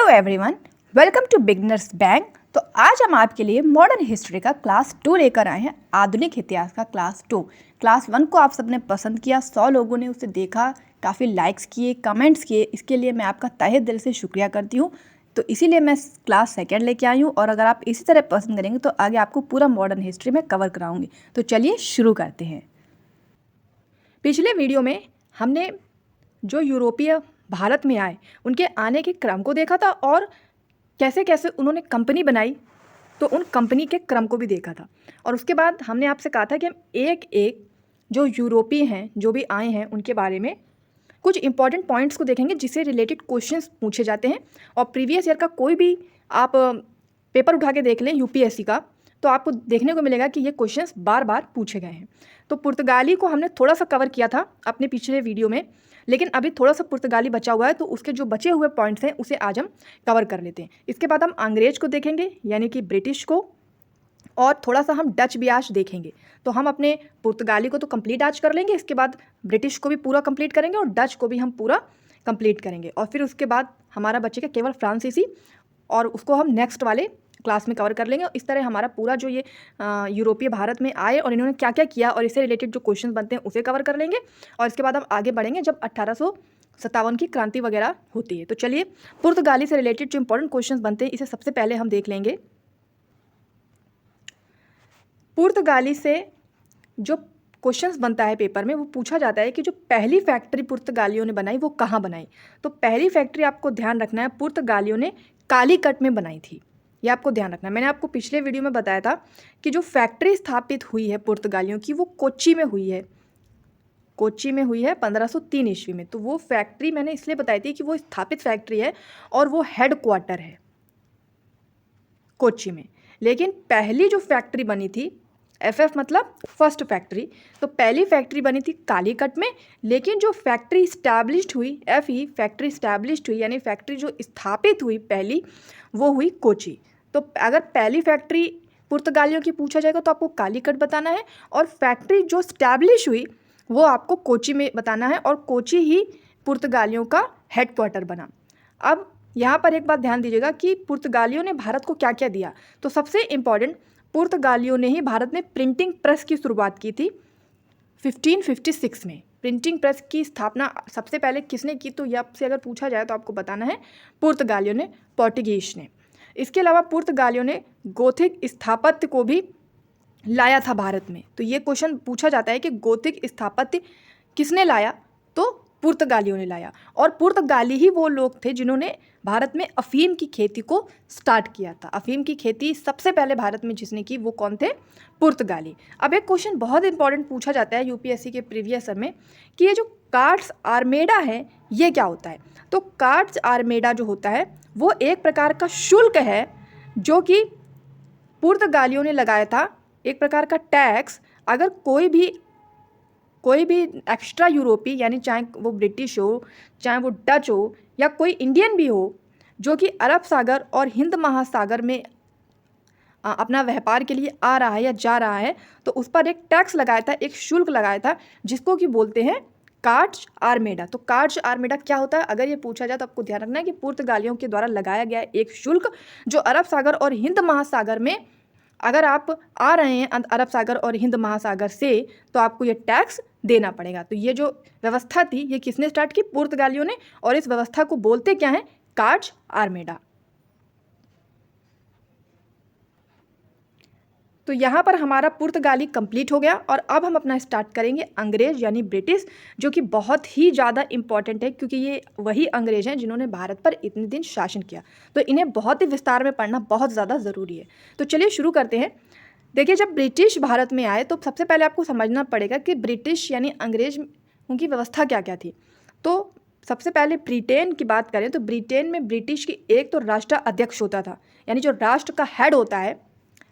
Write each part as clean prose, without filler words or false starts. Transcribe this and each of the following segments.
Hello everyone, welcome to beginners bank. तो आज हम आपके लिए मॉडर्न हिस्ट्री का क्लास 2 लेकर आए हैं। आधुनिक इतिहास का क्लास 2। क्लास 1 को आप सबने पसंद किया, 100 लोगों ने उसे देखा, काफ़ी लाइक्स किए, कमेंट्स किए। इसके लिए मैं आपका तहे दिल से शुक्रिया करती हूँ। तो इसीलिए मैं क्लास 2 लेके आई हूँ और अगर आप इसी तरह पसंद करेंगे तो आगे आपको पूरा मॉडर्न हिस्ट्री में कवर कराऊंगी। तो चलिए शुरू करते हैं। पिछले वीडियो में हमने जो यूरोपीय भारत में आए उनके आने के क्रम को देखा था और कैसे कैसे उन्होंने कंपनी बनाई, तो उन कंपनी के क्रम को भी देखा था। और उसके बाद हमने आपसे कहा था कि हम एक एक जो यूरोपीय हैं, जो भी आए हैं, उनके बारे में कुछ इंपॉर्टेंट पॉइंट्स को देखेंगे जिससे रिलेटेड क्वेश्चंस पूछे जाते हैं। और प्रीवियस ईयर का कोई भी आप पेपर उठा के देख लें यूपीएससी का, तो आपको देखने को मिलेगा कि ये क्वेश्चंस बार बार पूछे गए हैं। तो पुर्तगाली को हमने थोड़ा सा कवर किया था अपने पिछले वीडियो में, लेकिन अभी थोड़ा सा पुर्तगाली बचा हुआ है, तो उसके जो बचे हुए पॉइंट्स हैं उसे आज हम कवर कर लेते हैं। इसके बाद हम अंग्रेज को देखेंगे, यानी कि ब्रिटिश को, और थोड़ा सा हम डच भी आज देखेंगे। तो हम अपने पुर्तगाली को तो कंप्लीट आज कर लेंगे, इसके बाद ब्रिटिश को भी पूरा कंप्लीट करेंगे और डच को भी हम पूरा कंप्लीट करेंगे। और फिर उसके बाद हमारा बचेगा केवल फ्रांसीसी, और उसको हम नेक्स्ट वाले क्लास में कवर कर लेंगे। इस तरह हमारा पूरा जो ये यूरोपीय भारत में आए और इन्होंने क्या क्या किया और इससे रिलेटेड जो क्वेश्चन बनते हैं उसे कवर कर लेंगे। और इसके बाद हम आगे बढ़ेंगे जब 1857 की क्रांति वगैरह होती है। तो चलिए, पुर्तगाली से रिलेटेड जो इंपॉर्टेंट क्वेश्चन बनते हैं इसे सबसे पहले हम देख लेंगे। पुर्तगाली से जो क्वेश्चंस बनता है पेपर में, वो पूछा जाता है कि जो पहली फैक्ट्री पुर्तगालियों ने बनाई वो कहाँ बनाई। तो पहली फैक्ट्री आपको ध्यान रखना है, पुर्तगालियों ने कालीकट में बनाई थी। ये आपको ध्यान रखना है। मैंने आपको पिछले वीडियो में बताया था कि जो फैक्ट्री स्थापित हुई है पुर्तगालियों की, वो कोच्चि में हुई है। कोच्चि में हुई है 1503 ईस्वी में। तो वो फैक्ट्री मैंने इसलिए बताई थी कि वो स्थापित फैक्ट्री है और वो हेड क्वार्टर है कोच्चि में। लेकिन पहली जो फैक्ट्री बनी थी, FF मतलब फर्स्ट फैक्ट्री, तो पहली फैक्ट्री बनी थी कालीकट में। लेकिन जो फैक्ट्री स्टैब्लिश्ड हुई, FE फैक्ट्री स्टैब्लिश्ड हुई, यानी फैक्ट्री जो स्थापित हुई पहली, वो हुई कोच्चि। तो अगर पहली फैक्ट्री पुर्तगालियों की पूछा जाएगा तो आपको कालीकट बताना है, और फैक्ट्री जो स्टैब्लिश हुई वो आपको कोच्चि में बताना है, और कोच्चि ही पुर्तगालियों का हेडक्वार्टर बना। अब यहाँ पर एक बात ध्यान दीजिएगा कि पुर्तगालियों ने भारत को क्या क्या दिया। तो सबसे इम्पॉर्टेंट, पुर्तगालियों ने ही भारत में प्रिंटिंग प्रेस की शुरुआत की थी 1556 में। प्रिंटिंग प्रेस की स्थापना सबसे पहले किसने की, तो ये आपसे अगर पूछा जाए तो आपको बताना है पुर्तगालियों ने, पोर्टुगीज ने। इसके अलावा पुर्तगालियों ने गोथिक स्थापत्य को भी लाया था भारत में। तो ये क्वेश्चन पूछा जाता है कि गोथिक स्थापत्य किसने लाया, तो पुर्तगालियों ने लाया। और पुर्तगाली ही वो लोग थे जिन्होंने भारत में अफीम की खेती को स्टार्ट किया था। अफीम की खेती सबसे पहले भारत में जिसने की वो कौन थे, पुर्तगाली। अब एक क्वेश्चन बहुत इंपॉर्टेंट पूछा जाता है यूपीएससी के प्रीवियस में कि ये जो कार्ड्स आर्मेडा है ये क्या होता है। तो कार्ड्स आर्मेडा जो होता है वो एक प्रकार का शुल्क है जो कि पुर्तगालियों ने लगाया था, एक प्रकार का टैक्स। अगर कोई भी एक्स्ट्रा यूरोपी, यानी चाहे वो ब्रिटिश हो, चाहे वो डच हो, या कोई इंडियन भी हो, जो कि अरब सागर और हिंद महासागर में अपना व्यापार के लिए आ रहा है या जा रहा है, तो उस पर एक टैक्स लगाया था, एक शुल्क लगाया था, जिसको कि बोलते हैं कार्ड्स आर्मेडा। तो कार्ड्स आर्मेडा क्या होता है, अगर ये पूछा जाए तो आपको ध्यान रखना है कि पुर्तगालियों के द्वारा लगाया गया एक शुल्क, जो अरब सागर और हिंद महासागर में, अगर आप आ रहे हैं अरब सागर और हिंद महासागर से, तो आपको ये टैक्स देना पड़ेगा। तो ये जो व्यवस्था थी ये किसने स्टार्ट की, पुर्तगालियों ने, और इस व्यवस्था को बोलते क्या है, कार्ड्स आर्मेडा। तो यहाँ पर हमारा पुर्तगाली कंप्लीट हो गया, और अब हम अपना स्टार्ट करेंगे अंग्रेज यानी ब्रिटिश, जो कि बहुत ही ज़्यादा इंपॉर्टेंट है क्योंकि ये वही अंग्रेज हैं जिन्होंने भारत पर इतने दिन शासन किया। तो इन्हें बहुत ही विस्तार में पढ़ना बहुत ज़्यादा ज़रूरी है। तो चलिए शुरू करते हैं। देखिए, जब ब्रिटिश भारत में आए तो सबसे पहले आपको समझना पड़ेगा कि ब्रिटिश यानी अंग्रेज, उनकी व्यवस्था क्या क्या थी। तो सबसे पहले ब्रिटेन की बात करें तो ब्रिटेन में ब्रिटिश की एक तो राष्ट्र अध्यक्ष होता था, यानी जो राष्ट्र का हेड होता है,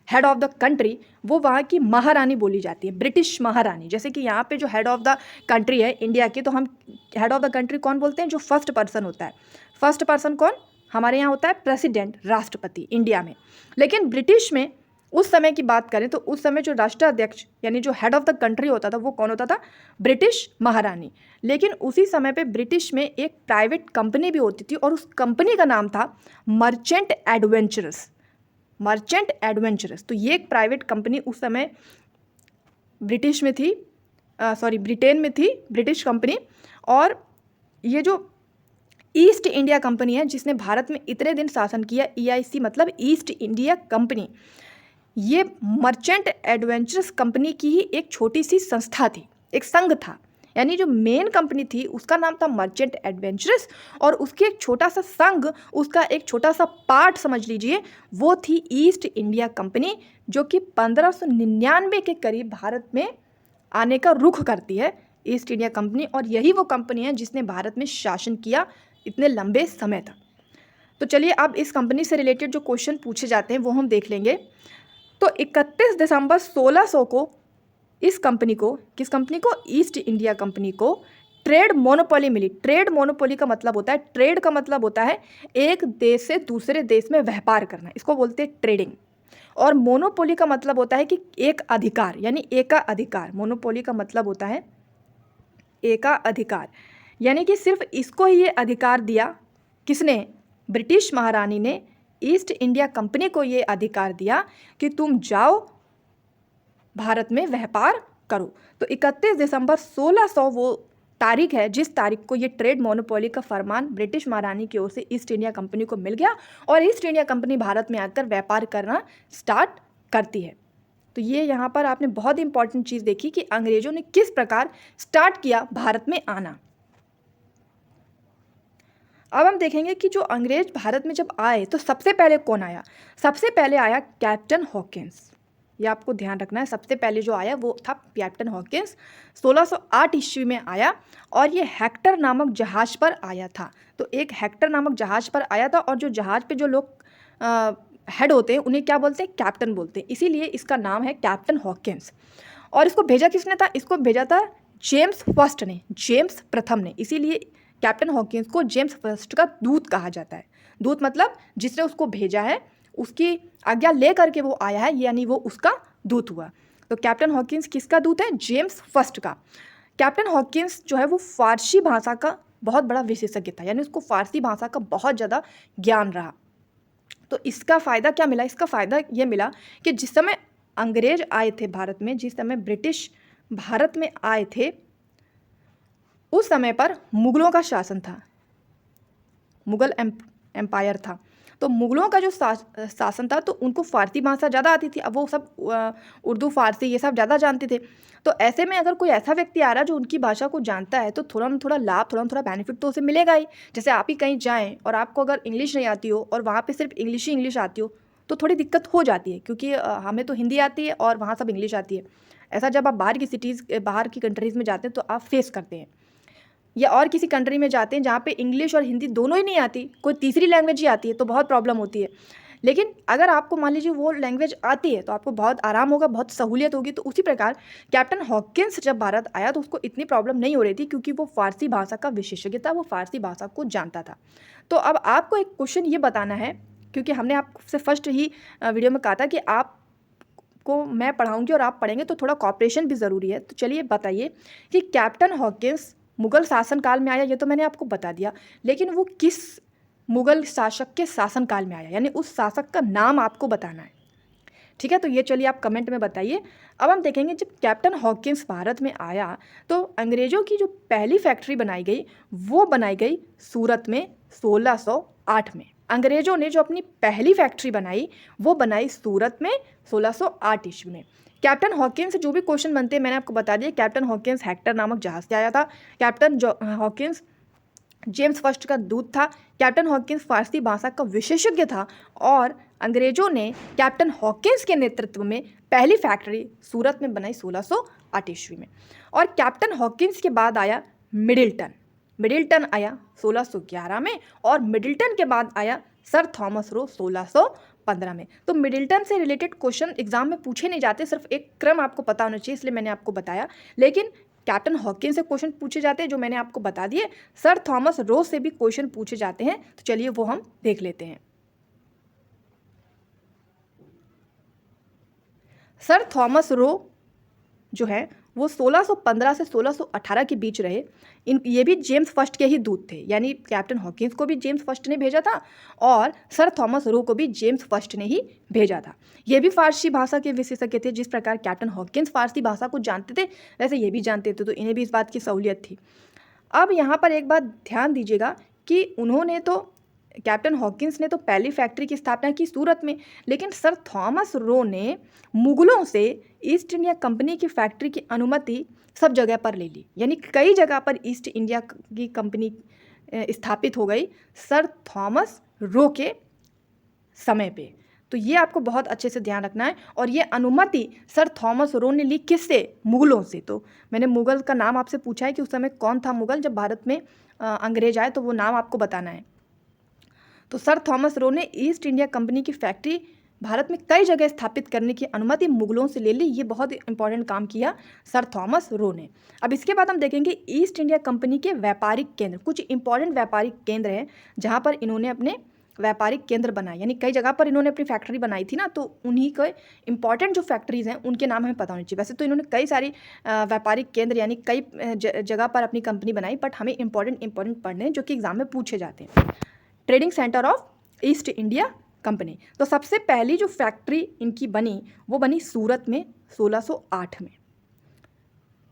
हेड ऑफ द कंट्री, वो वहाँ की महारानी बोली जाती है, ब्रिटिश महारानी। जैसे कि यहाँ पे जो हेड ऑफ द कंट्री है इंडिया की, तो हम हेड ऑफ द कंट्री कौन बोलते हैं, जो फर्स्ट पर्सन होता है। फर्स्ट पर्सन कौन, हमारे यहाँ होता है प्रेसिडेंट, राष्ट्रपति इंडिया में। लेकिन ब्रिटिश में उस समय की बात करें तो उस समय जो राष्ट्राध्यक्ष यानी जो हेड ऑफ द कंट्री होता था वो कौन होता था? ब्रिटिश महारानी। लेकिन उसी समय पे ब्रिटिश में एक प्राइवेट कंपनी भी होती थी और उस कंपनी का नाम था मर्चेंट एडवेंचरस। Merchant adventurous. तो ये एक प्राइवेट कंपनी उस समय ब्रिटिश में थी, ब्रिटेन में थी, ब्रिटिश कंपनी। और ये जो ईस्ट इंडिया कंपनी है जिसने भारत में इतने दिन शासन किया, EIC मतलब ईस्ट इंडिया कंपनी, ये मर्चेंट एडवेंचरस कंपनी की ही एक छोटी सी संस्था थी, एक संघ था। यानी जो मेन कंपनी थी उसका नाम था मर्चेंट एडवेंचरस और उसकी एक छोटा सा संघ, उसका एक छोटा सा पार्ट समझ लीजिए, वो थी ईस्ट इंडिया कंपनी, जो कि 1599 के करीब भारत में आने का रुख करती है ईस्ट इंडिया कंपनी। और यही वो कंपनी है जिसने भारत में शासन किया इतने लंबे समय तक। तो चलिए अब इस कंपनी से रिलेटेड जो क्वेश्चन पूछे जाते हैं वो हम देख लेंगे। तो 31 दिसंबर 1600 को इस कंपनी को, किस कंपनी को? ईस्ट इंडिया कंपनी को ट्रेड मोनोपोली मिली। ट्रेड मोनोपोली का मतलब होता है, ट्रेड का मतलब होता है एक देश से दूसरे देश में व्यापार करना, इसको बोलते हैं ट्रेडिंग। और मोनोपोली का मतलब होता है कि एक अधिकार, यानी एका अधिकार। मोनोपोली का मतलब होता है एका अधिकार, यानी कि सिर्फ इसको ही ये अधिकार दिया। किसने? ब्रिटिश महारानी ने ईस्ट इंडिया कंपनी को ये अधिकार दिया कि तुम जाओ भारत में व्यापार करो। तो 31 दिसंबर 1600 वो तारीख है जिस तारीख को ये ट्रेड मोनोपोली का फरमान ब्रिटिश महारानी की ओर से ईस्ट इंडिया कंपनी को मिल गया और ईस्ट इंडिया कंपनी भारत में आकर व्यापार करना स्टार्ट करती है। तो ये यहाँ पर आपने बहुत इंपॉर्टेंट चीज़ देखी कि अंग्रेजों ने किस प्रकार स्टार्ट किया भारत में आना। अब हम देखेंगे कि जो अंग्रेज भारत में जब आए तो सबसे पहले कौन आया? सबसे पहले आया कैप्टन हॉकिंस। ये आपको ध्यान रखना है, सबसे पहले जो आया वो था कैप्टन हॉकिंस। 1608 ईस्वी में आया और ये हेक्टर नामक जहाज पर आया था। तो एक हेक्टर नामक जहाज पर आया था और जो जहाज पे जो लोग हेड होते हैं उन्हें क्या बोलते हैं? कैप्टन बोलते हैं, इसीलिए इसका नाम है कैप्टन हॉकिंस। और इसको भेजा किसने था? इसको भेजा था जेम्स फर्स्ट ने, जेम्स प्रथम ने, इसीलिए कैप्टन हॉकिंस को जेम्स फर्स्ट का दूत कहा जाता है। दूत मतलब जिसने उसको भेजा है, उसकी आज्ञा ले करके वो आया है, यानी वो उसका दूत हुआ। तो कैप्टन हॉकिंस किसका दूत है? जेम्स फर्स्ट का। कैप्टन हॉकिंस जो है वो फारसी भाषा का बहुत बड़ा विशेषज्ञ था, यानी उसको फारसी भाषा का बहुत ज़्यादा ज्ञान रहा। तो इसका फ़ायदा क्या मिला? इसका फ़ायदा ये मिला कि जिस समय अंग्रेज आए थे भारत में, जिस समय ब्रिटिश भारत में आए थे, उस समय पर मुग़लों का शासन था, मुग़ल एम्पायर था। तो मुग़लों का जो शासन था तो उनको फ़ारसी भाषा ज़्यादा आती थी। अब वो सब उर्दू, फ़ारसी ये सब ज़्यादा जानते थे। तो ऐसे में अगर कोई ऐसा व्यक्ति आ रहा है जो उनकी भाषा को जानता है तो थोड़ा ना थोड़ा लाभ, थोड़ा ना थोड़ा बेनिफिट तो उसे मिलेगा ही। जैसे आप ही कहीं जाएँ और आपको अगर इंग्लिश नहीं आती हो और वहाँ पे सिर्फ इंग्लिश ही इंग्लिश आती हो तो थोड़ी दिक्कत हो जाती है, क्योंकि हमें तो हिंदी आती है और वहाँ सब इंग्लिश आती है। ऐसा जब आप बाहर की सिटीज़, बाहर की कंट्रीज़ में जाते हैं तो आप फेस करते हैं। या और किसी कंट्री में जाते हैं जहाँ पे इंग्लिश और हिंदी दोनों ही नहीं आती, कोई तीसरी लैंग्वेज ही आती है, तो बहुत प्रॉब्लम होती है। लेकिन अगर आपको मान लीजिए वो लैंग्वेज आती है तो आपको बहुत आराम होगा, बहुत सहूलियत होगी। तो उसी प्रकार कैप्टन हॉकिंस जब भारत आया तो उसको इतनी प्रॉब्लम नहीं हो रही थी, क्योंकि वो फ़ारसी भाषा का विशेषज्ञ था, वो फ़ारसी भाषा को जानता था। तो अब आपको एक क्वेश्चन ये बताना है, क्योंकि हमने आपसे फर्स्ट ही वीडियो में कहा था कि आप को मैं पढ़ाऊँगी और आप पढ़ेंगे तो थोड़ा कॉपरेशन भी ज़रूरी है। तो चलिए बताइए कि कैप्टन हॉकिंस मुग़ल शासनकाल में आया, ये तो मैंने आपको बता दिया, लेकिन वो किस मुग़ल शासक के शासनकाल में आया, यानी उस शासक का नाम आपको बताना है। ठीक है, तो ये चलिए आप कमेंट में बताइए। अब हम देखेंगे जब कैप्टन हॉकिंस भारत में आया तो अंग्रेज़ों की जो पहली फैक्ट्री बनाई गई वो बनाई गई सूरत में 1608 में। अंग्रेज़ों ने जो अपनी पहली फैक्ट्री बनाई वो बनाई सूरत में 1608 ईस्वी में। कैप्टन हॉकिंस से जो भी क्वेश्चन बनते हैं मैंने आपको बता दिया। कैप्टन हॉकिंस हेक्टर नामक जहाज से आया था। कैप्टन हॉकिंस जेम्स फर्स्ट का दूत था। कैप्टन हॉकिंस फारसी भाषा का विशेषज्ञ था और अंग्रेजों ने कैप्टन हॉकिंस के नेतृत्व में पहली फैक्ट्री सूरत में बनाई 1608 ईस्वी में। और कैप्टन हॉकिंस के बाद आया मिडिल्टन। मिडिल्टन आया 1611 में और मिडिल्टन के बाद आया सर थॉमस रो 1615 में। तो मिडिल्टन से रिलेटेड क्वेश्चन एग्जाम में पूछे नहीं जाते, सिर्फ एक क्रम आपको पता होना चाहिए, इसलिए मैंने आपको बताया। लेकिन कैप्टन हॉकिंस से क्वेश्चन पूछे जाते हैं जो मैंने आपको बता दिए। सर थॉमस रो से भी क्वेश्चन पूछे जाते हैं, तो चलिए वो हम देख लेते हैं। सर थॉमस रो जो है वो 1615 से 1618 के बीच रहे। ये भी जेम्स फर्स्ट के ही दूत थे, यानी कैप्टन हॉकिंस को भी जेम्स फर्स्ट ने भेजा था और सर थॉमस रो को भी जेम्स फर्स्ट ने ही भेजा था। ये भी फारसी भाषा के विशेषज्ञ थे। जिस प्रकार कैप्टन हॉकिंस फारसी भाषा को जानते थे वैसे ये भी जानते थे, तो इन्हें भी इस बात की सहूलियत थी। अब यहाँ पर एक बात ध्यान दीजिएगा कि उन्होंने तो कैप्टन हॉकिंस ने तो पहली फैक्ट्री की स्थापना की सूरत में, लेकिन सर थॉमस रो ने मुगलों से ईस्ट इंडिया कंपनी की फैक्ट्री की अनुमति सब जगह पर ले ली, यानी कई जगह पर ईस्ट इंडिया की कंपनी स्थापित हो गई सर थॉमस रो के समय पे। तो ये आपको बहुत अच्छे से ध्यान रखना है। और ये अनुमति सर थॉमस रो ने ली किससे? मुगलों से। तो मैंने मुगल का नाम आपसे पूछा है कि उस समय कौन था मुगल जब भारत में अंग्रेज आए, तो वो नाम आपको बताना है। तो सर थॉमस रो ने ईस्ट इंडिया कंपनी की फैक्ट्री भारत में कई जगह स्थापित करने की अनुमति मुगलों से ले ली। ये बहुत इंपॉर्टेंट काम किया सर थॉमस रो ने। अब इसके बाद हम देखेंगे ईस्ट इंडिया कंपनी के व्यापारिक केंद्र। कुछ इंपॉर्टेंट व्यापारिक केंद्र हैं जहाँ पर इन्होंने अपने व्यापारिक केंद्र बनाए, यानी कई जगह पर इन्होंने अपनी फैक्ट्री बनाई थी ना, तो उन्हीं के इंपॉर्टेंट जो फैक्ट्रीज़ हैं उनके नाम हमें पता होने चाहिए। वैसे तो इन्होंने कई सारी व्यापारिक केंद्र यानी कई जगह पर अपनी कंपनी बनाई, बट हमें इंपॉर्टेंट पढ़ने जो कि एग्जाम में पूछे जाते हैं। Trading centre of east India company. तो सबसे पहली जो फैक्ट्री इनकी बनी वो बनी सूरत में 1608 में,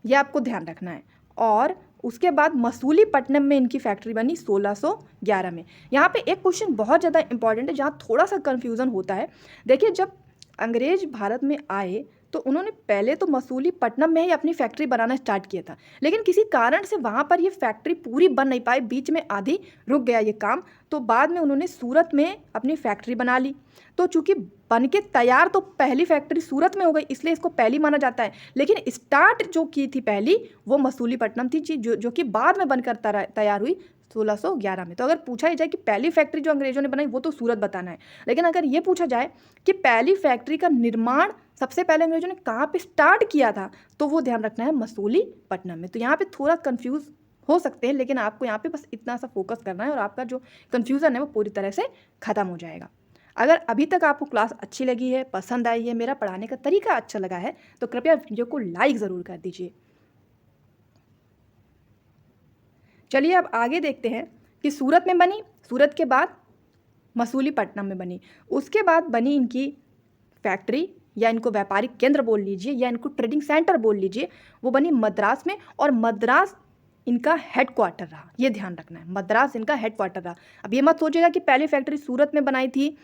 यह आपको ध्यान रखना है। और उसके बाद मसूलीपट्टनम में इनकी फैक्ट्री बनी 1611 में। यहाँ पे एक क्वेश्चन बहुत ज़्यादा इंपॉर्टेंट है जहाँ थोड़ा सा कन्फ्यूज़न होता है। देखिए, जब अंग्रेज भारत में आए तो उन्होंने पहले तो मसूलीपट्टनम में ही अपनी फैक्ट्री बनाना स्टार्ट किया था, लेकिन किसी कारण से वहाँ पर ये फैक्ट्री पूरी बन नहीं पाई, बीच में आधी रुक गया ये काम। तो बाद में उन्होंने सूरत में अपनी फैक्ट्री बना ली। तो चूंकि बन के तैयार तो पहली फैक्ट्री सूरत में हो गई, इसलिए इसको पहली माना जाता है, लेकिन स्टार्ट जो की थी पहली वो मसूलीपट्टनम थी, जो कि बाद में बनकर तैयार हुई 1611 में। तो अगर पूछा ही जाए कि पहली फैक्ट्री जो अंग्रेजों ने बनाई वो तो सूरत बताना है, लेकिन अगर ये पूछा जाए कि पहली फैक्ट्री का निर्माण सबसे पहले अंग्रेजों ने कहाँ पे स्टार्ट किया था, तो वो ध्यान रखना है मसूलीपट्टनम में। तो यहाँ पे थोड़ा कंफ्यूज हो सकते हैं, लेकिन आपको यहाँ पे बस इतना सा फोकस करना है और आपका जो कन्फ्यूज़न है वो पूरी तरह से ख़त्म हो जाएगा। अगर अभी तक आपको क्लास अच्छी लगी है, पसंद आई है, मेरा पढ़ाने का तरीका अच्छा लगा है, तो कृपया वीडियो को लाइक ज़रूर कर दीजिए। चलिए अब आगे देखते हैं कि सूरत में बनी, सूरत के बाद मसूलीपट्टनम में बनी, उसके बाद बनी इनकी फैक्ट्री या इनको व्यापारिक केंद्र बोल लीजिए या इनको ट्रेडिंग सेंटर बोल लीजिए, वो बनी मद्रास में। और मद्रास इनका हेडक्वार्टर रहा, ये ध्यान रखना है, मद्रास इनका हेडक्वार्टर रहा। अब ये मत सोचिएगा कि पहली फैक्ट्री सूरत में बनाई थी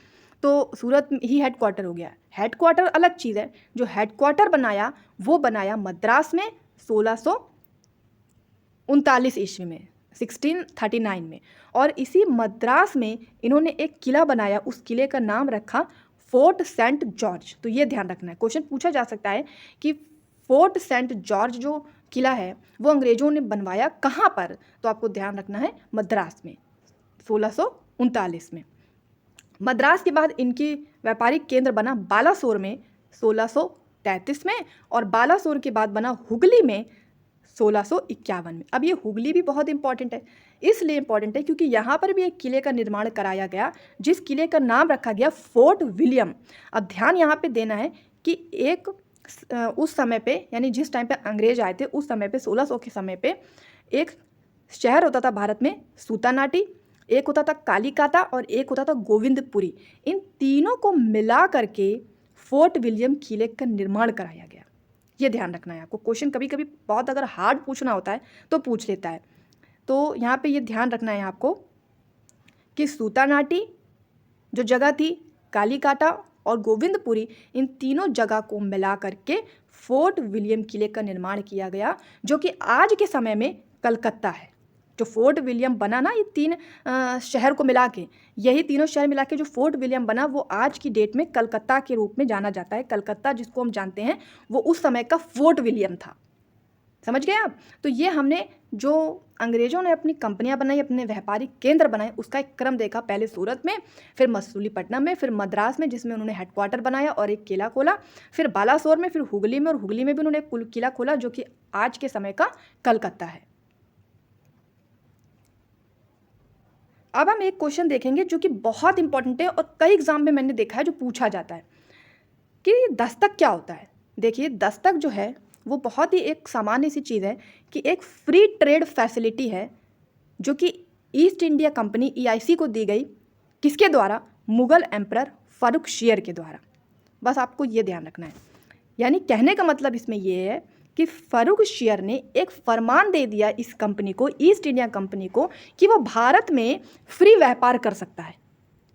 तो सूरत ही हेडक्वार्टर हो गया। हेडक्वार्टर अलग चीज़ है, जो हेडक्वार्टर बनाया वो बनाया मद्रास में 1639 ईस्वी में, 1639 में। और इसी मद्रास में इन्होंने एक किला बनाया, उस किले का नाम रखा फोर्ट सेंट जॉर्ज। तो ये ध्यान रखना है, क्वेश्चन पूछा जा सकता है कि फोर्ट सेंट जॉर्ज जो किला है वो अंग्रेजों ने बनवाया कहाँ पर, तो आपको ध्यान रखना है मद्रास में 1639 में। मद्रास के बाद इनकी व्यापारिक केंद्र बना बालासोर में 1633 में, और बालासोर के बाद बना हुगली में 1651 में। अब ये हुगली भी बहुत इंपॉर्टेंट है, इसलिए इंपॉर्टेंट है क्योंकि यहाँ पर भी एक किले का निर्माण कराया गया, जिस किले का नाम रखा गया फोर्ट विलियम। अब ध्यान यहाँ पे देना है कि एक उस समय पे, यानी जिस टाइम पे अंग्रेज आए थे उस समय पे 1600 के समय पे एक शहर होता था भारत में सूतानाटी, एक होता था कालीकाता और एक होता था गोविंदपुरी। इन तीनों को मिला करके फोर्ट विलियम किले का निर्माण कराया गया। ये ध्यान रखना है आपको, क्वेश्चन कभी कभी बहुत अगर हार्ड पूछना होता है तो पूछ लेता है। तो यहाँ पे ये ध्यान रखना है आपको कि सूतानाटी जो जगह थी, कालीकाटा और गोविंदपुरी, इन तीनों जगह को मिला करके फोर्ट विलियम किले का निर्माण किया गया, जो कि आज के समय में कलकत्ता है। जो फोर्ट विलियम बना ना, ये तीन शहर को मिला के, यही तीनों शहर मिला के जो फोर्ट विलियम बना वो आज की डेट में कलकत्ता के रूप में जाना जाता है। कलकत्ता जिसको हम जानते हैं वो उस समय का फोर्ट विलियम था। समझ गए आप? तो ये हमने जो अंग्रेजों ने अपनी कंपनियां बनाई, अपने व्यापारिक केंद्र बनाए, उसका एक क्रम देखा। पहले सूरत में, फिर मसूलीपट्टनम में, फिर मद्रास में जिसमें उन्होंने हेडक्वार्टर बनाया और एक किला खोला, फिर बालासोर में, फिर हुगली में, और हुगली में भी उन्होंने एक किला खोला जो कि आज के समय का कलकत्ता है। अब हम एक क्वेश्चन देखेंगे जो कि बहुत इंपॉर्टेंट है और कई एग्जाम में मैंने देखा है जो पूछा जाता है कि दस्तक क्या होता है। देखिए, दस्तक जो है वो बहुत ही एक सामान्य सी चीज़ है कि एक फ्री ट्रेड फैसिलिटी है जो कि ईस्ट इंडिया कंपनी EIC को दी गई, किसके द्वारा? मुगल एम्परर फ़र्रुखशियर के द्वारा। बस आपको ये ध्यान रखना है। यानी कहने का मतलब इसमें ये है कि फ़र्रुखशियर ने एक फरमान दे दिया इस कंपनी को, ईस्ट इंडिया कंपनी को, कि वो भारत में फ्री व्यापार कर सकता है।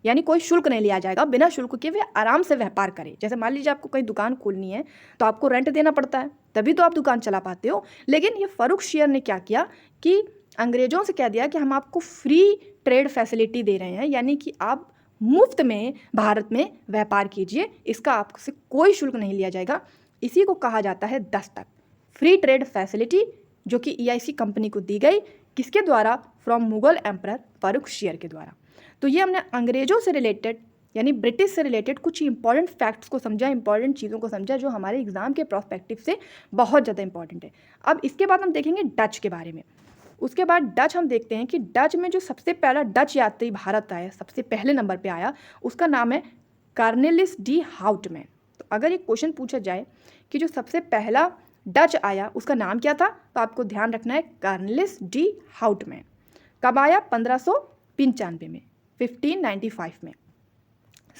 यानी कोई शुल्क नहीं लिया जाएगा, बिना शुल्क के वे आराम से व्यापार करें। जैसे मान लीजिए आपको कहीं दुकान खोलनी है तो आपको रेंट देना पड़ता है, तभी तो आप दुकान चला पाते हो। लेकिन ये फ़र्रुखशियर ने क्या किया कि अंग्रेज़ों से कह दिया कि हम आपको फ्री ट्रेड फैसिलिटी दे रहे हैं, यानी कि आप मुफ्त में भारत में व्यापार कीजिए, इसका आपसे कोई शुल्क नहीं लिया जाएगा। इसी को कहा जाता है दस्तक, फ्री ट्रेड फैसिलिटी, जो कि EIC कंपनी को दी गई, किसके द्वारा? फ्रॉम मुगल एम्परर फ़र्रुखशियर के द्वारा। तो ये हमने अंग्रेज़ों से रिलेटेड यानी ब्रिटिश से रिलेटेड कुछ इंपॉर्टेंट फैक्ट्स को समझा, इंपॉर्टेंट चीज़ों को समझा जो हमारे एग्जाम के प्रोस्पेक्टिव से बहुत ज़्यादा इंपॉर्टेंट है। अब इसके बाद हम देखेंगे डच के बारे में। उसके बाद डच हम देखते हैं कि डच में जो सबसे पहला डच यात्री भारत आया, सबसे पहले नंबर पे आया, उसका नाम है कार्नेलिस डी हाउटमैन। तो अगर एक क्वेश्चन पूछा जाए कि जो सबसे पहला डच आया उसका नाम क्या था, तो आपको ध्यान रखना है कार्नेलिस डी हाउटमैन। कब आया? 1595 में, 1595 में।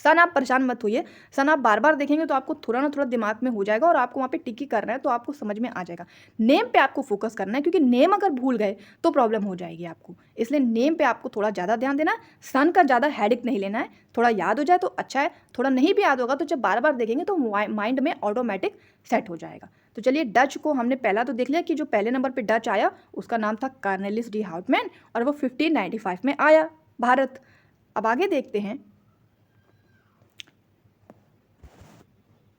सन आप परेशान मत होइए, सन आप बार बार देखेंगे तो आपको थोड़ा ना थोड़ा दिमाग में हो जाएगा और आपको वहाँ पे टिकी करना है तो आपको समझ में आ जाएगा। नेम पे आपको फोकस करना है, क्योंकि नेम अगर भूल गए तो प्रॉब्लम हो जाएगी आपको, इसलिए नेम पे आपको थोड़ा ज़्यादा ध्यान देना है। सन का ज़्यादा हेडिक नहीं लेना है, थोड़ा याद हो जाए तो अच्छा है, थोड़ा नहीं भी याद होगा तो जब बार बार देखेंगे तो माइंड में ऑटोमेटिक सेट हो जाएगा। तो चलिए, डच को हमने पहला तो देख लिया कि जो पहले नंबर पर डच आया उसका नाम था कार्नेलिस डी हाउटमैन और वो 1595 में आया भारत। अब आगे देखते हैं,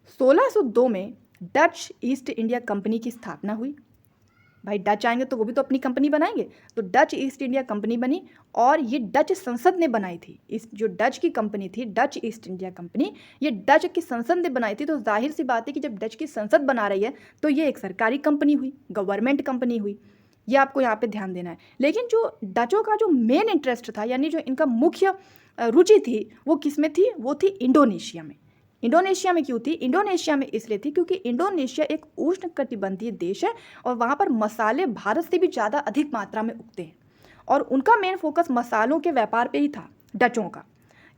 1602 में डच ईस्ट इंडिया कंपनी की स्थापना हुई। भाई डच आएंगे तो वो भी तो अपनी कंपनी बनाएंगे, तो डच ईस्ट इंडिया कंपनी बनी और ये डच संसद ने बनाई थी। इस जो डच की कंपनी थी, डच ईस्ट इंडिया कंपनी, ये डच की संसद ने बनाई थी। तो जाहिर सी बात है कि जब डच की संसद बना रही है तो ये एक सरकारी कंपनी हुई, गवर्नमेंट कंपनी हुई। ये आपको यहाँ पे ध्यान देना है। लेकिन जो डचों का जो मेन इंटरेस्ट था, यानी जो इनका मुख्य रुचि थी, वो किस में थी? वो थी इंडोनेशिया में। इंडोनेशिया में क्यों थी? इंडोनेशिया में इसलिए थी क्योंकि इंडोनेशिया एक उष्णकटिबंधीय देश है और वहाँ पर मसाले भारत से भी ज़्यादा अधिक मात्रा में उगते हैं और उनका मेन फोकस मसालों के व्यापार पे ही था, डचों का।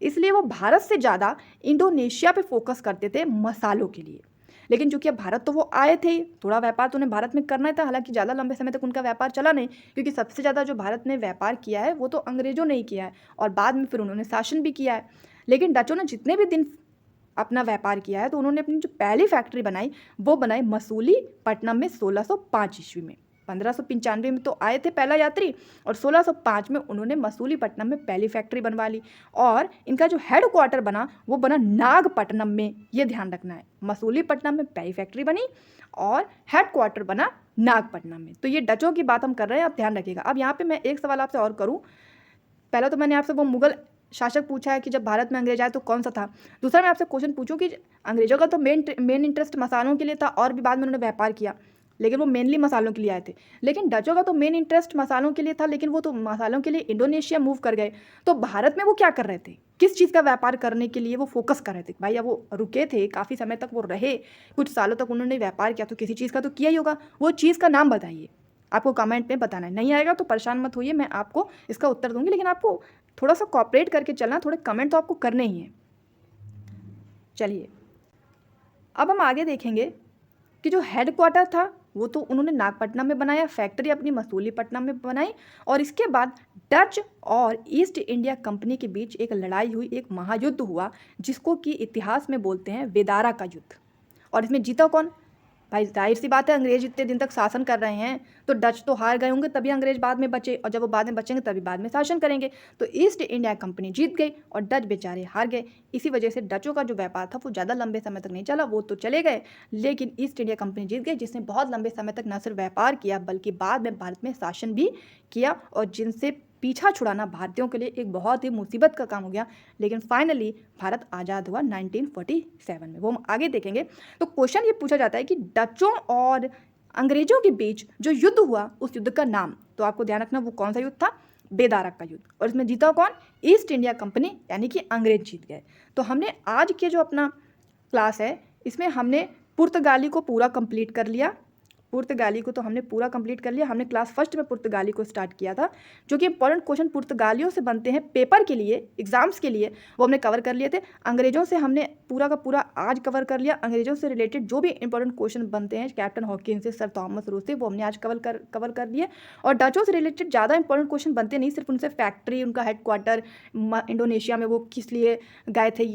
इसलिए वो भारत से ज़्यादा इंडोनेशिया पे फोकस करते थे मसालों के लिए। लेकिन चूंकि अब भारत तो वो आए थे, थोड़ा व्यापार तो उन्हें भारत में करना ही था। हालांकि ज़्यादा लंबे समय तक उनका व्यापार चला नहीं, क्योंकि सबसे ज़्यादा जो भारत ने व्यापार किया है वो तो अंग्रेज़ों ने ही किया है और बाद में फिर उन्होंने शासन भी किया है। लेकिन डचों ने जितने भी दिन अपना व्यापार किया है तो उन्होंने अपनी जो पहली फैक्ट्री बनाई वो बनाई मसूलीपट्टनम में 1605 ईस्वी में। 1595 में तो आए थे पहला यात्री और 1605 में उन्होंने मसूलीपट्टनम में पहली फैक्ट्री बनवा ली और इनका जो हेड क्वार्टर बना वो बना नागपट्टनम में। ये ध्यान रखना है, मसूलीपट्टनम में पहली फैक्ट्री बनी और हेड क्वार्टर बना नागपट्टनम में। तो ये डचों की बात हम कर रहे हैं, आप ध्यान रखिएगा। अब यहाँ पर मैं एक सवाल आपसे और करूँ। पहला तो मैंने आपसे वो मुगल शासक पूछा है कि जब भारत में अंग्रेज आए तो कौन सा था। दूसरा मैं आपसे क्वेश्चन पूछूं कि अंग्रेजों का तो मेन इंटरेस्ट मसालों के लिए था और भी बाद में उन्होंने व्यापार किया, लेकिन वो मेनली मसालों के लिए आए थे। लेकिन डचों का तो मेन इंटरेस्ट मसालों के लिए था, लेकिन वो तो मसालों के लिए इंडोनेशिया मूव कर गए। तो भारत में वो क्या कर रहे थे? किस चीज़ का व्यापार करने के लिए वो फोकस कर रहे थे? भाई अब वो रुके थे, काफ़ी समय तक वो रहे, कुछ सालों तक उन्होंने व्यापार किया, तो किसी चीज़ का तो किया ही होगा। वो चीज़ का नाम बताइए, आपको कमेंट में बताना है। नहीं आएगा तो परेशान मत होइए, मैं आपको इसका उत्तर दूंगी, लेकिन आपको थोड़ा सा कॉपरेट करके चलना, थोड़े कमेंट तो आपको करने ही हैं। चलिए, अब हम आगे देखेंगे कि जो हेड क्वार्टर था वो तो उन्होंने नागपट्टनम में बनाया, फैक्ट्री अपनी मसूलीपट्टनम में बनाई और इसके बाद डच और ईस्ट इंडिया कंपनी के बीच एक लड़ाई हुई, एक महायुद्ध हुआ, जिसको कि इतिहास में बोलते हैं वेदारा का युद्ध। और इसमें जीता कौन? भाई जाहिर सी बात है, अंग्रेज इतने दिन तक शासन कर रहे हैं तो डच तो हार गए होंगे, तभी अंग्रेज बाद में बचे, और जब वो बाद में बचेंगे तभी बाद में शासन करेंगे। तो ईस्ट इंडिया कंपनी जीत गई और डच बेचारे हार गए। इसी वजह से डचों का जो व्यापार था वो ज़्यादा लंबे समय तक नहीं चला, वो तो चले गए, लेकिन ईस्ट इंडिया कंपनी जीत गई, जिसने बहुत लंबे समय तक न सिर्फ व्यापार किया बल्कि बाद में भारत में शासन भी किया और जिनसे पीछा छुड़ाना भारतीयों के लिए एक बहुत ही मुसीबत का काम हो गया। लेकिन फाइनली भारत आज़ाद हुआ 1947 में, वो हम आगे देखेंगे। तो क्वेश्चन ये पूछा जाता है कि डचों और अंग्रेजों के बीच जो युद्ध हुआ उस युद्ध का नाम, तो आपको ध्यान रखना वो कौन सा युद्ध था? बेदारा का युद्ध। और इसमें जीता कौन? ईस्ट इंडिया कंपनी, यानी कि अंग्रेज जीत गए। तो हमने आज के जो अपना क्लास है इसमें हमने पुर्तगाली को पूरा कंप्लीट कर लिया। पुर्तगाली को तो हमने पूरा कंप्लीट कर लिया। हमने क्लास फर्स्ट में पुर्तगाली को स्टार्ट किया था, जो कि इंपॉर्टेंट क्वेश्चन पुर्तगालियों से बनते हैं पेपर के लिए, एग्जाम्स के लिए, वो हमने कवर कर लिए थे। अंग्रेज़ों से हमने पूरा का पूरा आज कवर कर लिया। अंग्रेज़ों से रिलेटेड जो भी इंपॉर्टेंट क्वेश्चन बनते हैं कैप्टन हॉकिंस से, सर थॉमस रोज से, वो हमने आज कवर कर लिए। और डचों से रिलेटेड ज़्यादा इंपॉर्टेंट क्वेश्चन बनते नहीं, सिर्फ उनसे फैक्ट्री, उनका हेडक्वार्टर, इंडोनेशिया में वो किस लिए गए थे,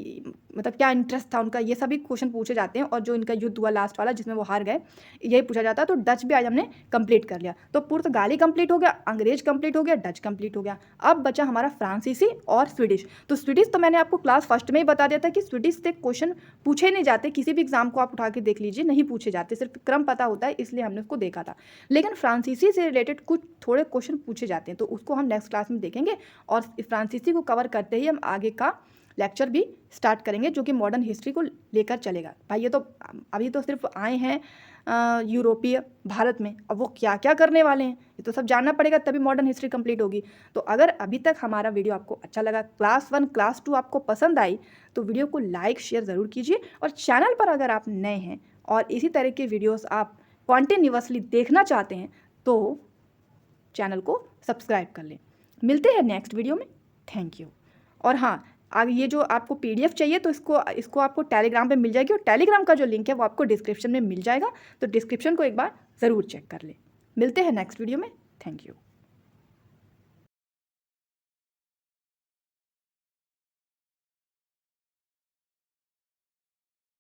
मतलब क्या इंटरेस्ट था उनका, ये सभी क्वेश्चन पूछे जाते हैं। और जो इनका युद्ध हुआ लास्ट वाला जिसमें वो हार गए, यही पूछा जाता है। तो डच भी आज हमने कंप्लीट कर लिया। तो पुर्तगाली कंप्लीट हो गया, अंग्रेज कंप्लीट हो गया, डच कंप्लीट हो गया। अब बचा हमारा फ्रांसीसी और स्वीडिश। तो स्वीडिश तो मैंने आपको क्लास फर्स्ट में ही बता दिया था कि स्वीडिश से क्वेश्चन पूछे नहीं जाते, किसी भी एग्जाम को आप उठा के देख लीजिए, नहीं पूछे जाते, सिर्फ क्रम पता होता है, इसलिए हमने उसको देखा था। लेकिन फ्रांसीसी से रिलेटेड कुछ थोड़े क्वेश्चन पूछे जाते हैं, तो उसको हम नेक्स्ट क्लास में देखेंगे। और फ्रांसीसी को कवर करते ही हम आगे का लेक्चर भी स्टार्ट करेंगे, जो कि मॉडर्न हिस्ट्री को लेकर चलेगा। भाई ये तो अभी तो सिर्फ आए हैं यूरोपीय भारत में, अब वो क्या क्या करने वाले हैं ये तो सब जानना पड़ेगा, तभी मॉडर्न हिस्ट्री कंप्लीट होगी। तो अगर अभी तक हमारा वीडियो आपको अच्छा लगा, क्लास 1 क्लास 2 आपको पसंद आई, तो वीडियो को लाइक शेयर ज़रूर कीजिए। और चैनल पर अगर आप नए हैं और इसी तरह के वीडियोज़ आप कॉन्टिन्यूअसली देखना चाहते हैं, तो चैनल को सब्सक्राइब कर लें। मिलते हैं नेक्स्ट वीडियो में। Thank you. और हाँ, आगे ये जो आपको PDF चाहिए तो इसको आपको टेलीग्राम पे मिल जाएगी, और टेलीग्राम का जो लिंक है वो आपको डिस्क्रिप्शन में मिल जाएगा। तो डिस्क्रिप्शन को एक बार ज़रूर चेक कर लें। मिलते हैं नेक्स्ट वीडियो में। Thank you.